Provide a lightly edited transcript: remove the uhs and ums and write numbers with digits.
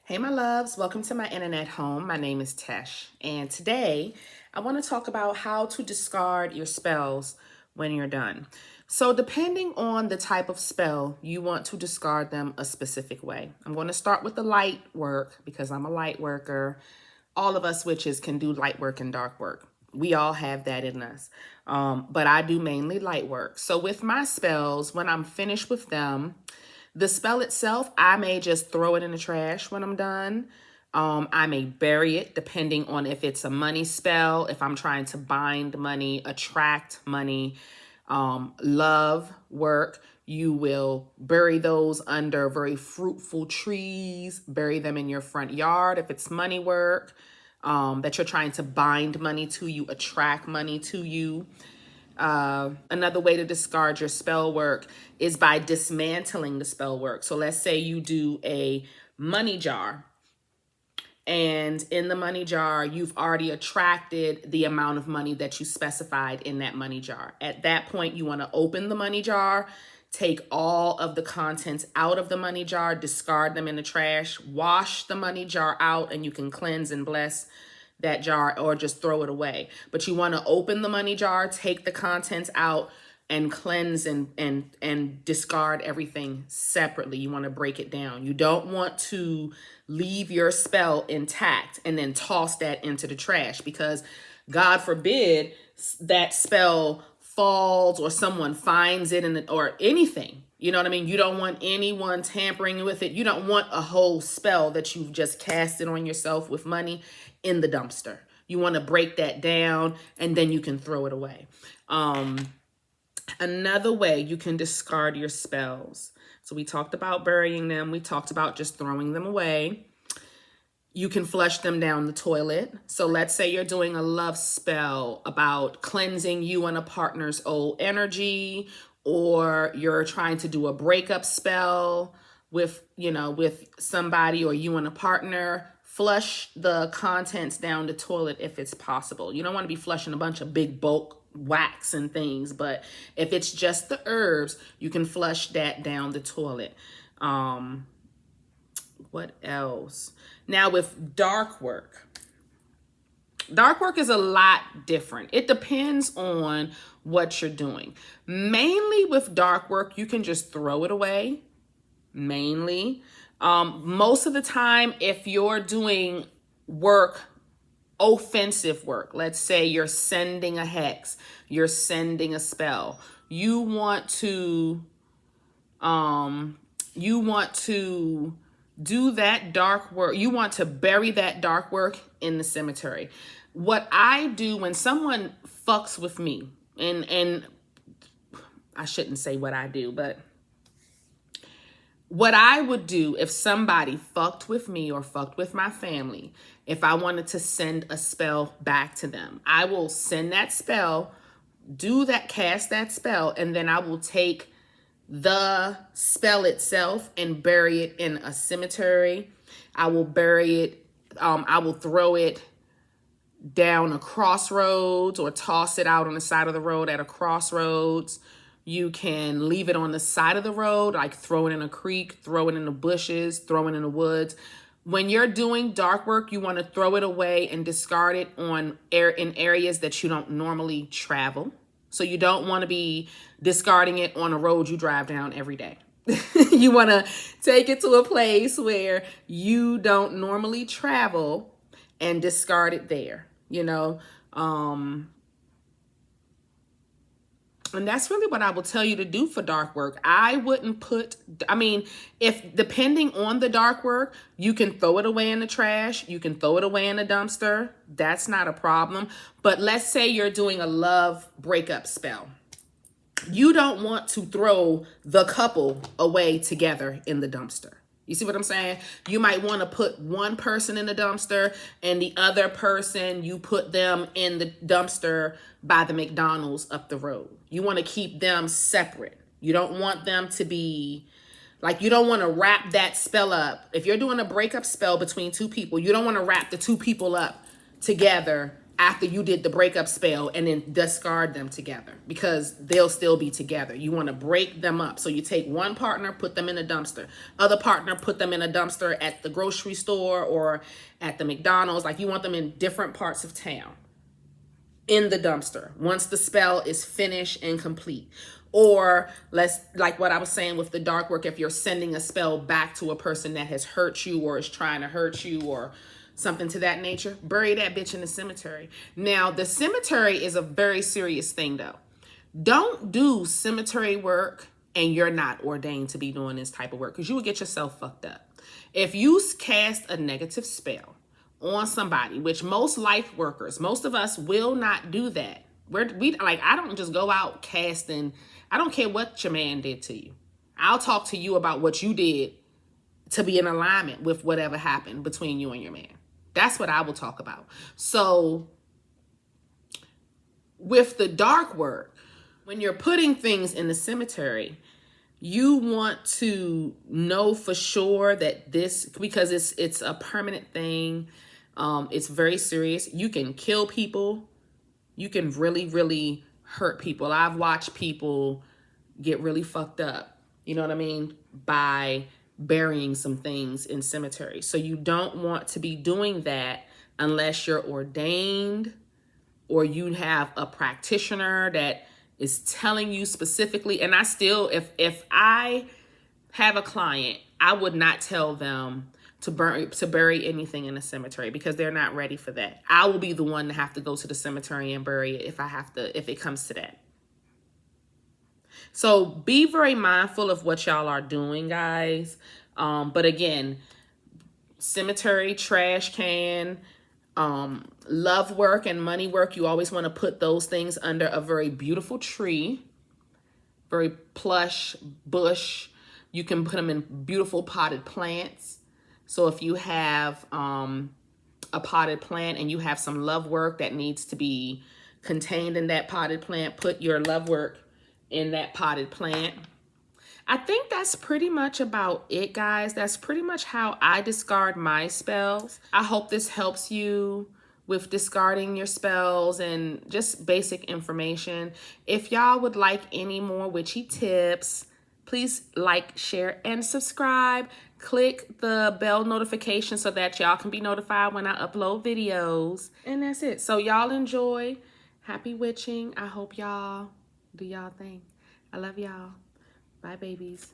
Hey, my loves, welcome to my internet home. My name is Tesh, and today I want to talk about how to discard your spells when you're done. So, depending on the type of spell, you want to discard them a specific way. I'm going to start with the light work because I'm a light worker. All of us witches can do light work and dark work. We all have that in us. But I do mainly light work. So, with my spells, when I'm finished with them, the spell itself, I may just throw it in the trash when I'm done. I may bury it depending on if it's a money spell, if I'm trying to bind money, attract money, love work. You will bury those under very fruitful trees, bury them in your front yard if it's money work, that you're trying to bind money to you, attract money to you. Another way to discard your spell work is by dismantling the spell work. So let's say you do a money jar, and in the money jar, you've already attracted the amount of money that you specified in that money jar. At that point, you want to open the money jar, take all of the contents out of the money jar, discard them in the trash, wash the money jar out, and you can cleanse and bless that jar or just throw it away. But you want to open the money jar, take the contents out, and cleanse and discard everything separately. You want to break it down. You don't want to leave your spell intact and then toss that into the trash, because God forbid that spell falls or someone finds it or anything. You know what I mean? You don't want anyone tampering with it. You don't want a whole spell that you've just casted on yourself with money in the dumpster. You want to break that down and then you can throw it away. Another way you can discard your spells. So we talked about burying them. We talked about just throwing them away. You can flush them down the toilet. So let's say you're doing a love spell about cleansing you and a partner's old energy, or you're trying to do a breakup spell with somebody, or you and a partner. Flush the contents down the toilet if it's possible. You don't want to be flushing a bunch of big bulk wax and things, but if it's just the herbs, you can flush that down the toilet. What else? Now with dark work is a lot different. It depends on what you're doing. Mainly with dark work, you can just throw it away. Mainly. Most of the time, if you're doing work, offensive work, let's say you're sending a hex, you're sending a spell, you want to do that dark work. You want to bury that dark work in the cemetery. What I do when someone fucks with me, and I shouldn't say what I do, but what I would do if somebody fucked with me or fucked with my family, if I wanted to send a spell back to them, I will send that spell, cast that spell, and then I will take the spell itself and bury it in a cemetery. I will bury it, I will throw it down a crossroads or toss it out on the side of the road at a crossroads. You can leave it on the side of the road, like throw it in a creek, throw it in the bushes, throw it in the woods. When you're doing dark work, you want to throw it away and discard it in areas that you don't normally travel. So you don't want to be discarding it on a road you drive down every day. You want to take it to a place where you don't normally travel and discard it there, And that's really what I will tell you to do for dark work. If depending on the dark work, you can throw it away in the trash. You can throw it away in the dumpster. That's not a problem. But let's say you're doing a love breakup spell. You don't want to throw the couple away together in the dumpster. You see what I'm saying? You might want to put one person in the dumpster and the other person, you put them in the dumpster by the McDonald's up the road. You want to keep them separate. You don't want them to be, you don't want to wrap that spell up. If you're doing a breakup spell between two people, you don't want to wrap the two people up together after you did the breakup spell and then discard them together because they'll still be together. You want to break them up. So you take one partner, put them in a dumpster. Other partner, put them in a dumpster at the grocery store or at the McDonald's. Like you want them in different parts of town in the dumpster once the spell is finished and complete. Or like what I was saying with the dark work, if you're sending a spell back to a person that has hurt you or is trying to hurt you or something to that nature, bury that bitch in the cemetery. Now, the cemetery is a very serious thing though. Don't do cemetery work and you're not ordained to be doing this type of work because you will get yourself fucked up. If you cast a negative spell on somebody, which most life workers, most of us will not do that. I don't just go out casting. I don't care what your man did to you. I'll talk to you about what you did to be in alignment with whatever happened between you and your man. That's what I will talk about. So with the dark work, when you're putting things in the cemetery, you want to know for sure that this, because it's a permanent thing. It's very serious. You can kill people. You can really, really hurt people. I've watched people get really fucked up, you know what I mean, by burying some things in cemeteries. So you don't want to be doing that unless you're ordained or you have a practitioner that is telling you specifically. And I still, if I have a client, I would not tell them to bury anything in a cemetery because they're not ready for that. I will be the one to have to go to the cemetery and bury it if it comes to that. So be very mindful of what y'all are doing, guys. But again, cemetery, trash can, love work and money work, you always want to put those things under a very beautiful tree, very plush bush. You can put them in beautiful potted plants. So if you have a potted plant and you have some love work that needs to be contained in that potted plant, put your love work in that potted plant. I think that's pretty much about it, guys. That's pretty much how I discard my spells. I hope this helps you with discarding your spells and just basic information. If y'all would like any more witchy tips, please like, share, and subscribe. Click the bell notification so that y'all can be notified when I upload videos. And that's it. So y'all enjoy. Happy witching. I hope y'all do y'all thing. I love y'all. Bye, babies.